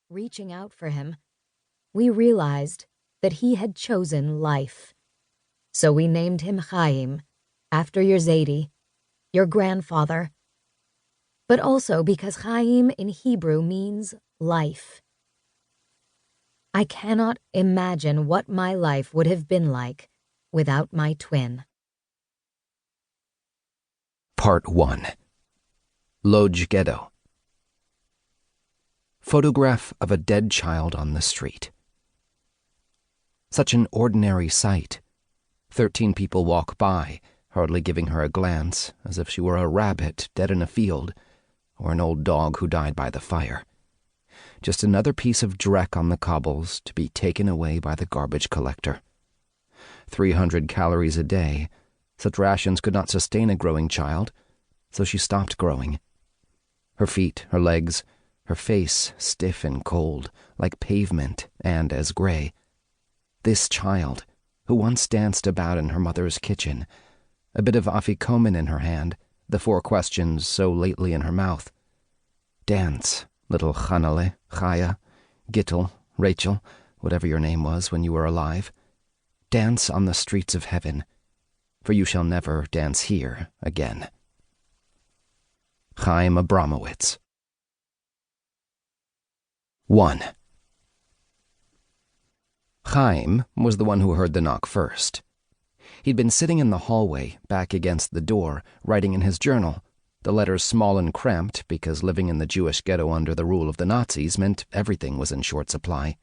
reaching out for him, we realized that he had chosen life. So we named him Chaim, after Yahrzeit, your grandfather, but also because Chaim in Hebrew means life. I cannot imagine what my life would have been like without my twin. Part 1. Lodz Ghetto. Photograph of a dead child on the street. Such an ordinary sight. 13 people walk by, hardly giving her a glance, as if she were a rabbit dead in a field, or an old dog who died by the fire. Just another piece of dreck on the cobbles to be taken away by the garbage collector. 300 calories a day. Such rations could not sustain a growing child, so she stopped growing. Her feet, her legs, her face stiff and cold, like pavement and as gray. This child, who once danced about in her mother's kitchen, a bit of afikomen in her hand, the 4 questions so lately in her mouth. Dance, little Chanale, Chaya, Gittel, Rachel, whatever your name was when you were alive. Dance on the streets of heaven, for you shall never dance here again. Chaim Abramowitz. 1. Chaim was the one who heard the knock first. He'd been sitting in the hallway, back against the door, writing in his journal, the letters small and cramped because living in the Jewish ghetto under the rule of the Nazis meant everything was in short supply.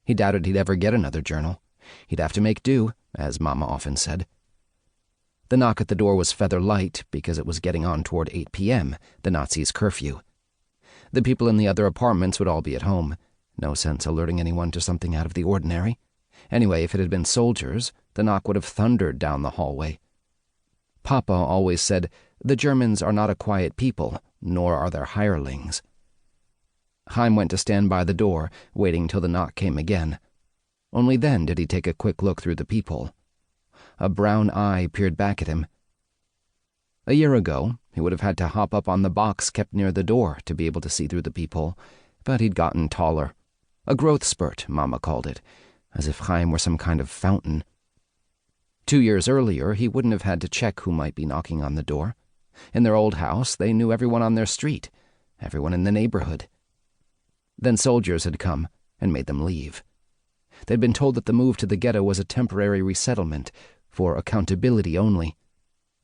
He doubted he'd ever get another journal. He'd have to make do, as Mama often said. The knock at the door was feather light because it was getting on toward 8 p.m., the Nazis' curfew. The people in the other apartments would all be at home. No sense alerting anyone to something out of the ordinary. Anyway, if it had been soldiers, the knock would have thundered down the hallway. Papa always said, the Germans are not a quiet people, nor are their hirelings. Chaim went to stand by the door, waiting till the knock came again. Only then did he take a quick look through the peephole. A brown eye peered back at him. A year ago, he would have had to hop up on the box kept near the door to be able to see through the peephole, but he'd gotten taller. A growth spurt, Mama called it, as if Chaim were some kind of fountain. 2 years earlier, he wouldn't have had to check who might be knocking on the door. In their old house, they knew everyone on their street, everyone in the neighborhood. Then soldiers had come and made them leave. They'd been told that the move to the ghetto was a temporary resettlement, for accountability only.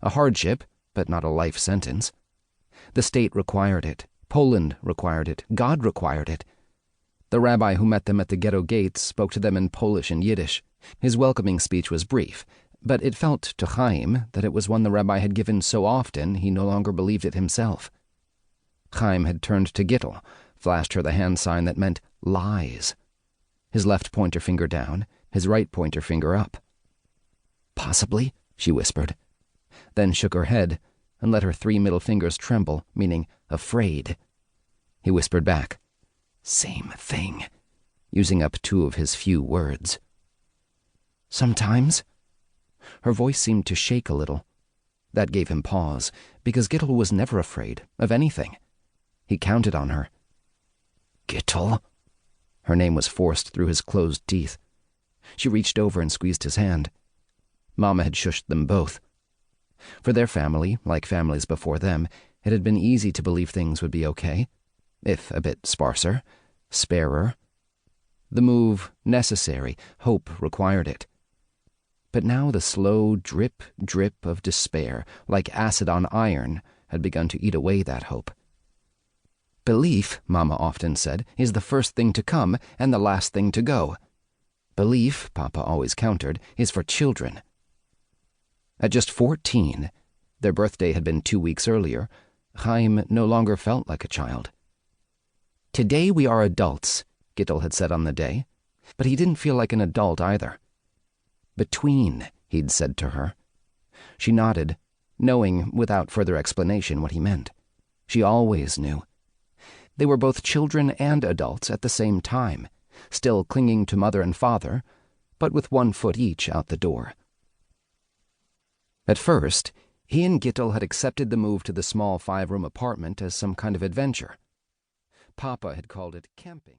A hardship, but not a life sentence. The state required it. Poland required it. God required it. The rabbi who met them at the ghetto gates spoke to them in Polish and Yiddish. His welcoming speech was brief, but it felt to Chaim that it was one the rabbi had given so often he no longer believed it himself. Chaim had turned to Gittel, flashed her the hand sign that meant lies. His left pointer finger down, his right pointer finger up. Possibly, she whispered, then shook her head and let her 3 middle fingers tremble, meaning afraid. He whispered back, same thing, using up 2 of his few words. Sometimes. Her voice seemed to shake a little. That gave him pause, because Gittel was never afraid of anything. He counted on her. Gittel? Her name was forced through his closed teeth. She reached over and squeezed his hand. Mama had shushed them both. For their family, like families before them, it had been easy to believe things would be okay, if a bit sparser, sparer. The move necessary, hope required it. But now the slow drip, drip of despair, like acid on iron, had begun to eat away that hope. Belief, Mama often said, is the first thing to come and the last thing to go. Belief, Papa always countered, is for children. At just 14, their birthday had been 2 weeks earlier, Chaim no longer felt like a child. Today we are adults, Gittel had said on the day, but he didn't feel like an adult either. Between, he'd said to her. She nodded, knowing without further explanation what he meant. She always knew. They were both children and adults at the same time, still clinging to mother and father, but with 1 foot each out the door. At first, he and Gittel had accepted the move to the small 5-room apartment as some kind of adventure. Papa had called it camping.